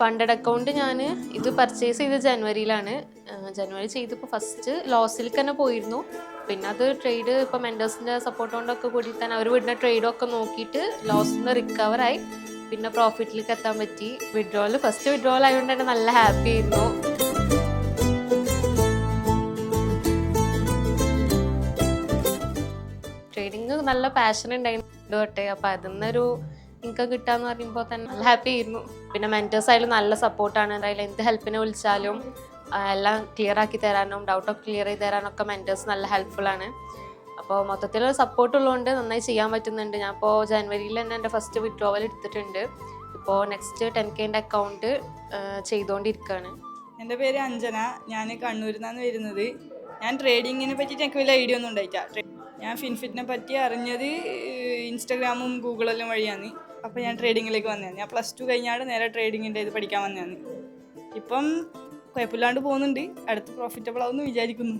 Funded account ഞാൻ ഇത് purchase ചെയ്ത് ജനുവരിയിലാണ്. ജനുവരി ചെയ്തപ്പോൾ ഫസ്റ്റ് ലോസിലേക്ക് തന്നെ പോയിരുന്നു. പിന്നെ അത് ട്രേഡ് ഇപ്പോൾ മെൻറ്റേഴ്സിൻ്റെ സപ്പോർട്ട് കൊണ്ടൊക്കെ കൂടി തന്നെ അവർ വിടുന്ന ട്രേഡൊക്കെ നോക്കിയിട്ട് ലോസിൽ നിന്ന് റിക്കവറായി പിന്നെ പ്രോഫിറ്റിലേക്ക് എത്താൻ പറ്റി. ഫസ്റ്റ് വിഡ്രോവൽ ആയതുകൊണ്ട് തന്നെ നല്ല ഹാപ്പി ആയിരുന്നു. ട്രേഡിങ് നല്ല പാഷൻ ഉണ്ടായിട്ട് അപ്പോൾ അതിൽ നിന്നൊരു ഇൻകം കിട്ടാന്ന് പറയുമ്പോൾ തന്നെ നല്ല ഹാപ്പി ആയിരുന്നു. പിന്നെ മെൻറ്റേഴ്സ് ആയാലും നല്ല സപ്പോർട്ടാണ്. എന്തായാലും എന്ത് ഹെൽപ്പിനെ വിളിച്ചാലും എല്ലാം ക്ലിയർ ആക്കി തരാനും ഡൗട്ടൊക്കെ ക്ലിയർ ചെയ്ത് തരാനൊക്കെ മെൻറ്റേഴ്സ് നല്ല ഹെൽപ്ഫുള്ളാണ്. അപ്പോൾ മൊത്തത്തിൽ സപ്പോർട്ട് ഉള്ളതുകൊണ്ട് നന്നായി ചെയ്യാൻ പറ്റുന്നുണ്ട്. ഞാൻ ഇപ്പോൾ ജനുവരിയിൽ തന്നെ എൻ്റെ ഫസ്റ്റ് വിഡ്രോവൽ എടുത്തിട്ടുണ്ട്. ഇപ്പോൾ നെക്സ്റ്റ് 10K അക്കൗണ്ട് ചെയ്തുകൊണ്ടിരിക്കുകയാണ്. എൻ്റെ പേര് അഞ്ജന. ഞാൻ കണ്ണൂരിൽ നിന്നാണ് വരുന്നത്. ഞാൻ ട്രേഡിങ്ങിനെ പറ്റിയിട്ട് എനിക്ക് വലിയ ഐഡിയ ഒന്നും ഉണ്ടായിട്ടില്ല. ഞാൻ ഫിൻഫിറ്റിനെ പറ്റി അറിഞ്ഞത് ഇൻസ്റ്റാഗ്രാമും ഗൂഗിളെല്ലാം വഴിയാണ്. അപ്പോൾ ഞാൻ ട്രേഡിങ്ങിലേക്ക് വന്നതാണ്. ഞാൻ +2 കഴിഞ്ഞാൽ നേരെ ട്രേഡിങ്ങിൻ്റെ ഇത് പഠിക്കാൻ വന്നതാണ്. ഇപ്പം കുഴപ്പമില്ലാണ്ട് പോകുന്നുണ്ട്. അടുത്ത് പ്രോഫിറ്റബിൾ ആവുമെന്ന് വിചാരിക്കുന്നു.